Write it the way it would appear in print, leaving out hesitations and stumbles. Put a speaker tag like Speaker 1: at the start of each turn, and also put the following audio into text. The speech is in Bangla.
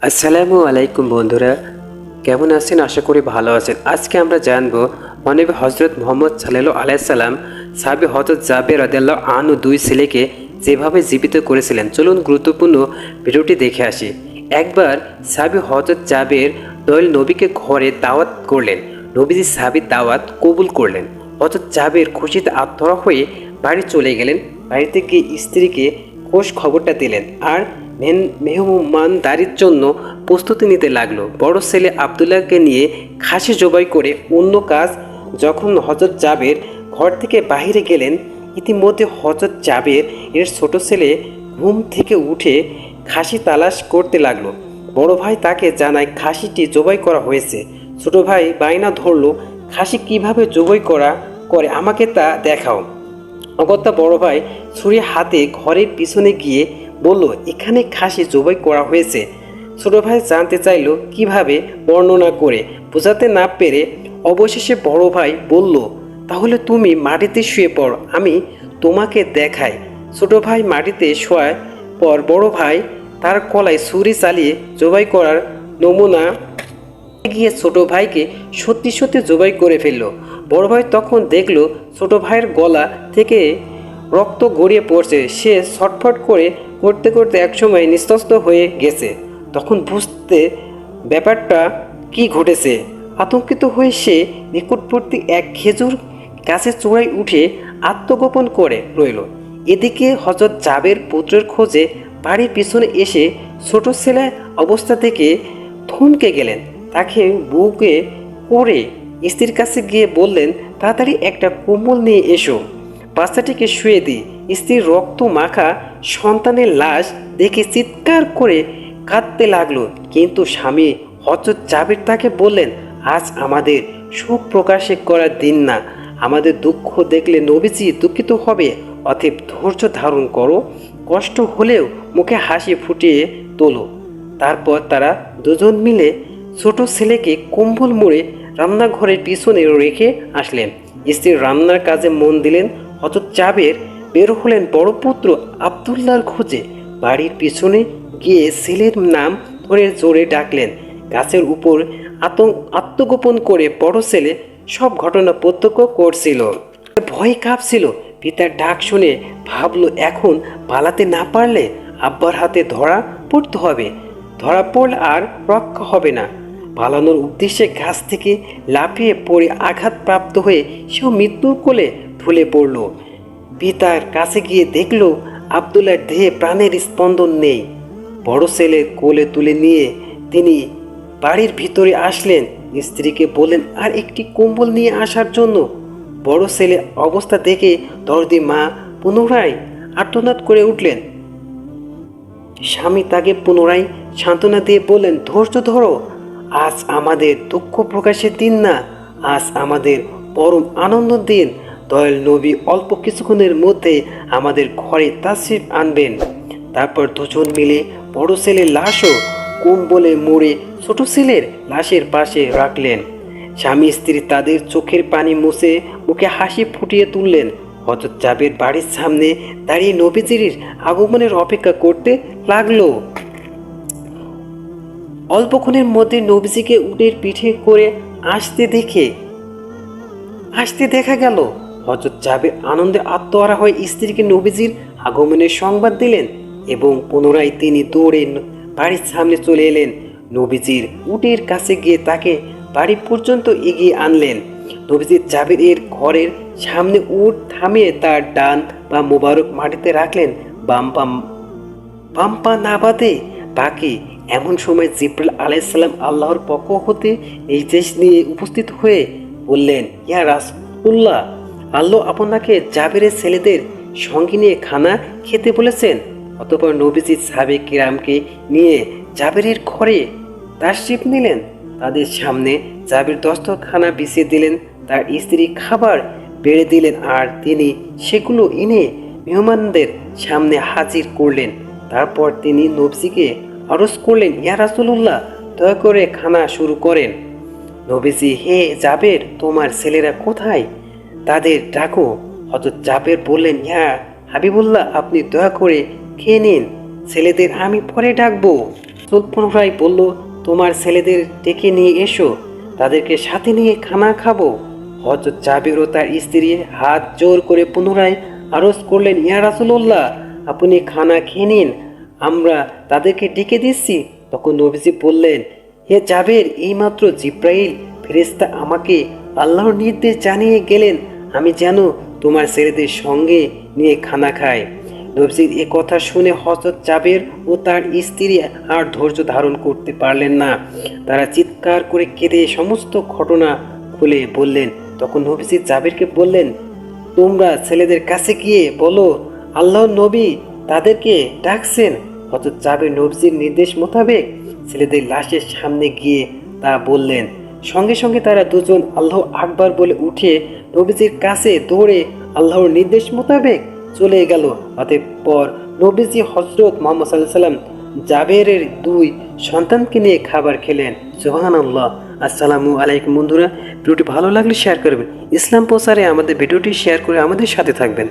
Speaker 1: আসসালামু আলাইকুম বন্ধুরা, কেমন আছেন? আশা করি ভালো আছেন। আজকে আমরা জানবো মহানবী হজরত মুহাম্মদ সাল্লাল্লাহু আলাইহি সাল্লাম সাহাবী হযরত জাবের রাদিয়াল্লাহু আনহু দুই ছেলেকে যেভাবে জীবিত করেছিলেন। চলুন গুরুত্বপূর্ণ ভিডিওটি দেখে আসি। একবার সাহাবী হযরত জাবের দয়াল নবীকে ঘরে দাওয়াত করলেন। নবীজি সাহাবীর দাওয়াত কবুল করলেন। হযরত জাবের খুশিতে আত্মহারা হয়ে বাড়ি চলে গেলেন। বাড়িতে গিয়ে স্ত্রীকে খোঁজ খবরটা দিলেন আর মেহমানদারির জন্য প্রস্তুতি নিতে লাগলো। বড় ছেলে আবদুল্লাহকে নিয়ে খাসি জবাই করে অন্য কাজ যখন হযরত জাবের ঘর থেকে বাহিরে গেলেন, ইতিমধ্যে হযরত জাবের এর ছোট ছেলে ঘুম থেকে উঠে খাসি তালাশ করতে লাগলো। বড় ভাই তাকে জানায় খাসিটি জবাই করা হয়েছে। ছোট ভাই বায়না ধরলো, খাসি কিভাবে জবাই করে আমাকে তা দেখাও। অগত্যা বড় ভাই ছুরি হাতে ঘরের পিছনে গিয়ে বলল, এখানে খাসি জবাই করা হয়েছে। ছোট ভাই জানতে চাইল কিভাবে, বর্ণনা করে বোঝাতে না পেরে অবশেষে বড় ভাই বলল, তাহলে তুমি মাটিতে শুয়ে পড়, আমি তোমাকে দেখাই। ছোট ভাই মাটিতে শোয়ার পর বড় ভাই তার গলায় ছুরি চালিয়ে জবাই করার নমুনা গিয়ে ছোট ভাইকে সত্যি সত্যি জবাই করে ফেলল। বড় ভাই তখন দেখলো ছোট ভাইয়ের গলা থেকে রক্ত গড়িয়ে পড়ছে। সে ছটফট করতে করতে একসময় নিস্তব্ধ হয়ে গেছে। তখন বুঝতে ব্যাপারটা কি ঘটেছে। আতঙ্কিত হয়ে সে নিকটবর্তী এক খেজুর গাছের চূড়ায় উঠে আত্মগোপন করে রইল। এদিকে হযরত জাবের পুত্রের খোঁজে বাড়ির পিছনে এসে ছোট ছেলে অবস্থা থেকে থমকে গেলেন। তাকে বুকে করে স্ত্রীর কাছে গিয়ে বললেন, তাড়াতাড়ি একটা কম্বল নিয়ে এসো, বাচ্চাটিকে শুয়ে দিই। স্ত্রীর রক্ত মাখা সন্তানের লাশ দেখে চিৎকার করে কাঁদতে লাগলো। কিন্তু স্বামী হযরত জাবের তাকে বললেন, আজ আমাদের সুখ প্রকাশে করার দিন না, আমাদের দুঃখ দেখলে নবীজি দুঃখিত হবে। অতএব ধৈর্য ধারণ করো, কষ্ট হলেও মুখে হাসি ফুটিয়ে তোলো। তারপর তারা দুজন মিলে ছোট ছেলেকে কম্বল মুড়ে রান্নাঘরের পিছনে রেখে আসলেন। স্ত্রীর রান্নার কাজে মন দিলেন। হযরত জাবের বের হলেন বড় পুত্র আবদুল্লাহর খোঁজে। বাড়ির পিছনে গিয়ে ছেলের নাম ধরে জোরে ডাকলেন। গাছের উপর আত্মগোপন করে বড় ছেলে সব ঘটনা প্রত্যক্ষ করছিল। ভয় কাঁপছিল। পিতার ডাক শুনে ভাবলো, এখন পালাতে না পারলে আব্বার হাতে ধরা পড়তে হবে। ধরা পড়লে আর রক্ষা হবে না। পালানোর উদ্দেশ্যে গাছ থেকে লাফিয়ে পড়ে আঘাতপ্রাপ্ত হয়ে সেও মৃত্যুর কোলে ঢলে পড়ল। পিতার কাছে গিয়ে দেখল আবদুল্লাহর দেহে প্রাণের স্পন্দন নেই। বড় ছেলে কোলে তুলে নিয়ে তিনি বাড়ির ভিতরে আসলেন। স্ত্রীকে বললেন আর একটি কম্বল নিয়ে আসার জন্য। বড় ছেলে অবস্থা দেখে দরদি মা পুনরায় আর্তনাদ করে উঠলেন। স্বামী তাকে পুনরায় সান্ত্বনা দিয়ে বললেন, ধৈর্য ধরো, আজ আমাদের দুঃখ প্রকাশের দিন না, আজ আমাদের পরম আনন্দ দিন। দয়াল নবী অল্প কিছুক্ষণের মধ্যে আমাদের ঘরে তাশরিফ আনবেন। তারপর দুজন মিলে বড় ছেলের লাশও কম্বলে মুড়ে ছোট ছেলের লাশের পাশে রাখলেন। স্বামী স্ত্রী তাদের চোখের পানি মুছে মুখে হাসি ফুটিয়ে তুললেন। হযরত জাবের বাড়ির সামনে দাঁড়িয়ে নবীজির আগমনের অপেক্ষা করতে লাগলো। অল্পক্ষণের মধ্যে নবীজিকে উটের পিঠে করে আসতে দেখা গেল। হযরত জাবের আনন্দে আত্মহারা হয়ে স্ত্রীকে নবীজির আগমনের সংবাদ দিলেন এবং পুনরায় তিনি দৌড়ে বাড়ির সামনে চলে এলেন। নবীজির উটের কাছে গিয়ে তাকে বাড়ি পর্যন্ত এগিয়ে আনলেন। নবীজির জাবের এর ঘরের সামনে উট থামিয়ে তার ডান বা মোবারক মাটিতে রাখলেন, বাম পা না বাদে বাকি। এমন সময় জিবরাইল আলাইহিস সালাম আল্লাহর পক্ষ হতে নির্দেশ নিয়ে উপস্থিত হয়ে বললেন, ইয়া রাসূলুল্লাহ, আল্লাহ আপনাকে জাবেরের ছেলেদের সঙ্গে নিয়ে খানা খেতে বলেছেন। অতঃপর নবীজি সাহাবে কিরামকে নিয়ে জাবেরের ঘরে তাশরিফ নিলেন। তাদের সামনে জাবের দস্তরখানা বিছিয়ে দিলেন। তার স্ত্রী খাবার বেড়ে দিলেন আর তিনি সেগুলো এনে মেহমানদের সামনে হাজির করলেন। তারপর তিনি নবীজিকে আরজ করলেন, ইয়া রাসূলুল্লাহ, দয়া করে খানা শুরু করেন। নবীজি, হে জাবের, তোমার ছেলেরা কোথায়? তাদের ডাকো। হযরত জাবের বললেন, ইয়া হাবিবুল্লাহ, আপনি দয়া করে খেয়ে নিন, ছেলেদের আমি পরে ডাকবো। পুনরায় বলল, তোমার ছেলেদের ডেকে নিয়ে এসো, তাদেরকে সাথে নিয়ে খানা খাবো। হযরত জাবের ও তার স্ত্রী হাত জোর করে পুনরায় আরজ করলেন, ইয়া রাসূলুল্লাহ, আপনি খানা খেয়ে নিন, আমরা তাদেরকে ডেকে দিচ্ছি। তখন নবীজি বললেন, হে জাবের, এইমাত্র জিব্রাইল ফেরেশতা আমাকে আল্লাহর নির্দেশ জানিয়ে গেলেন আমি যেন তোমার ছেলেদের সঙ্গে নিয়ে খানা খাই। নবীজির এ কথা শুনে হযরত জাবের ও তার স্ত্রী আর ধৈর্য ধারণ করতে পারলেন না। তারা চিৎকার করে কেঁদে সমস্ত ঘটনা খুলে বললেন। তখন নবীজি জাবেরকে বললেন, তোমরা ছেলেদের কাছে গিয়ে বলো আল্লাহর নবী তাদেরকে ডাকছেন। হযরত জাবের নবীজির নির্দেশ মোতাবেক ছেলেদের লাশের সামনে গিয়ে তা বললেন। সঙ্গে সঙ্গে তারা দুজন আল্লাহু আকবার বলে উঠে নবীজির কাছে দৌড়ে আল্লাহর নির্দেশ মোতাবেক চলে গেল। অতঃপর নবীজি হযরত মুহাম্মদ সাল্লাল্লাহু আলাইহি ওয়াসাল্লাম জাবেরের দুই সন্তানকে নিয়ে খাবার খেলেন। সুবহানাল্লাহ। আসসালামু আলাইকুম বন্ধুরা, ভিডিওটি ভালো লাগলে শেয়ার করবেন। ইসলাম প্রচারে আমাদের ভিডিওটি শেয়ার করে আমাদের সাথে থাকবেন।